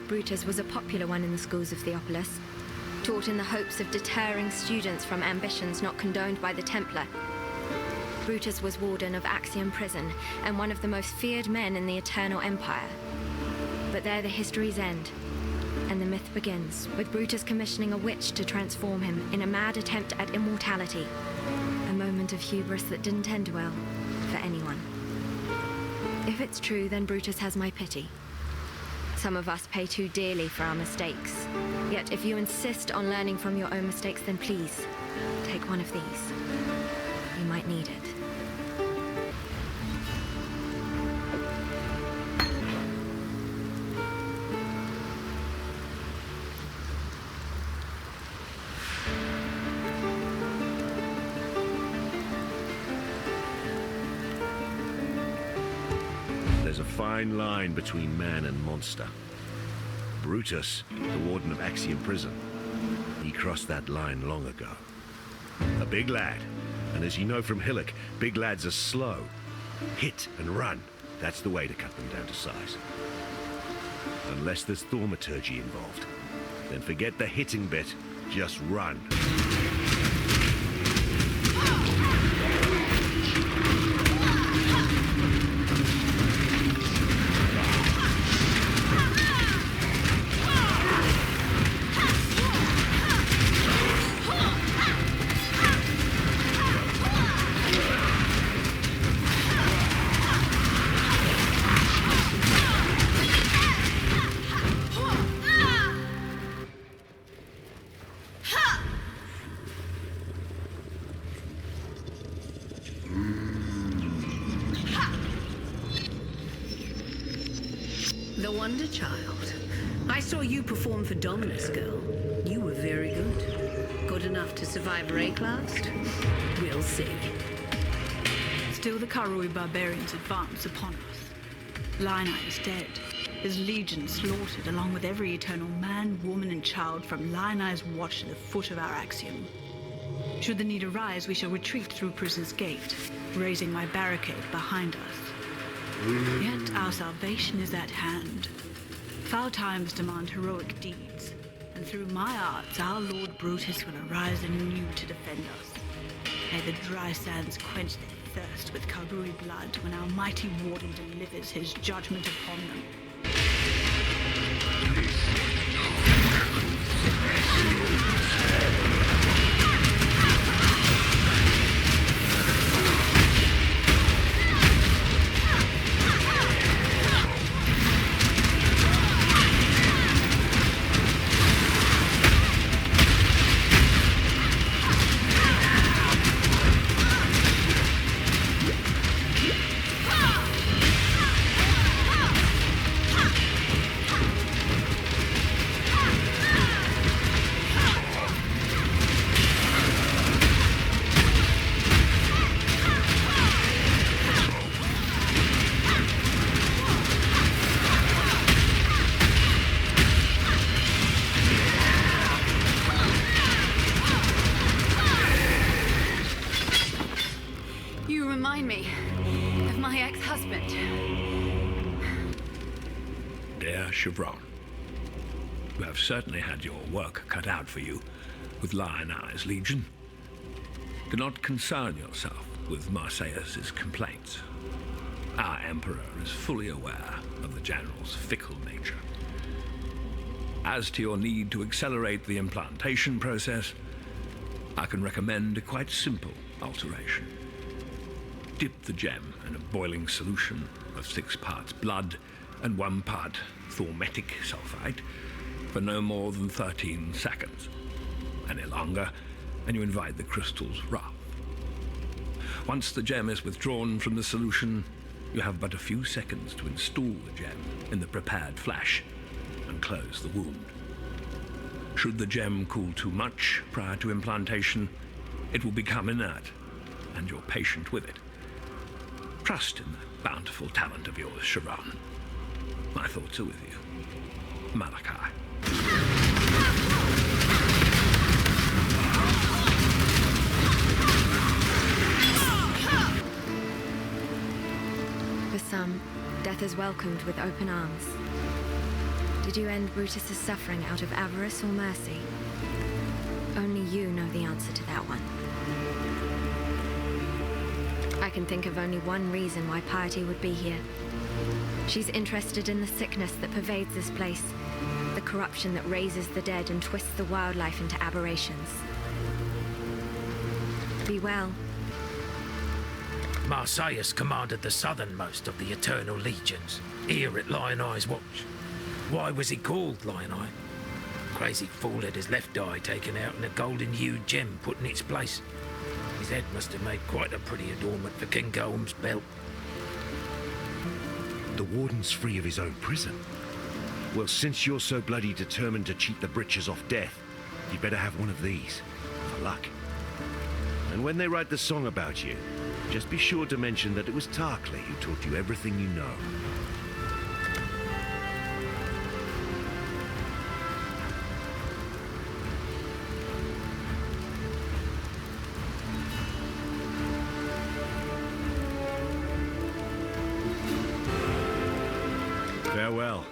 of Brutus was a popular one in the schools of Theopolis, taught in the hopes of deterring students from ambitions not condoned by the Templar. Brutus was warden of Axiom prison and one of the most feared men in the Eternal Empire. But there the histories end, and the myth begins, with Brutus commissioning a witch to transform him in a mad attempt at immortality. A moment of hubris that didn't end well for anyone. If it's true, then Brutus has my pity. Some of us pay too dearly for our mistakes. Yet if you insist on learning from your own mistakes, then please, take one of these. You might need it. There's a fine line between man and monster. Brutus, the warden of Axiom prison, he crossed that line long ago. A big lad, and as you know from Hillock, big lads are slow. Hit and run, that's the way to cut them down to size. Unless there's thaumaturgy involved, then forget the hitting bit, just run. The Wonder Child. I saw you perform for Dominus, girl. You were very good. Good enough to survive Rayclast? We'll see. Still the Karui barbarians advance upon us. Lionel is dead. His legion slaughtered along with every eternal man, woman, and child from Lionel's watch to the foot of our Axiom. Should the need arise, we shall retreat through Prison's Gate, raising my barricade behind us. Yet our salvation is at hand. Foul times demand heroic deeds, and through my arts our Lord Brutus will arise anew to defend us. May the dry sands quench their thirst with Karui blood when our mighty warden delivers his judgment upon them. Remind me of my ex-husband. Dear Chevron, you have certainly had your work cut out for you with Lionel's Legion. Do not concern yourself with Marseilles' complaints. Our Emperor is fully aware of the General's fickle nature. As to your need to accelerate the implantation process, I can recommend a quite simple alteration. Dip the gem in a boiling solution of 6 parts blood and 1 part thaumatic sulfide for no more than 13 seconds. Any longer, and you invite the crystal's wrath. Once the gem is withdrawn from the solution, you have but a few seconds to install the gem in the prepared flesh and close the wound. Should the gem cool too much prior to implantation, it will become inert, and you're patient with it. Trust in the bountiful talent of yours, Sharon. My thoughts are with you. Malachi. For some, death is welcomed with open arms. Did you end Brutus's suffering out of avarice or mercy? Only you know the answer to that one. I can think of only one reason why Piety would be here. She's interested in the sickness that pervades this place, the corruption that raises the dead and twists the wildlife into aberrations. Be well. Marsyas commanded the southernmost of the Eternal Legions, here at Lion Eye's watch. Why was he called Lion Eye? Crazy fool had his left eye taken out and a golden-hued gem put in its place. His head must have made quite a pretty adornment for King Golem's belt. The Warden's free of his own prison. Well, since you're so bloody determined to cheat the britches off death, you'd better have one of these, for luck. And when they write the song about you, just be sure to mention that it was Tarkley who taught you everything you know. Farewell.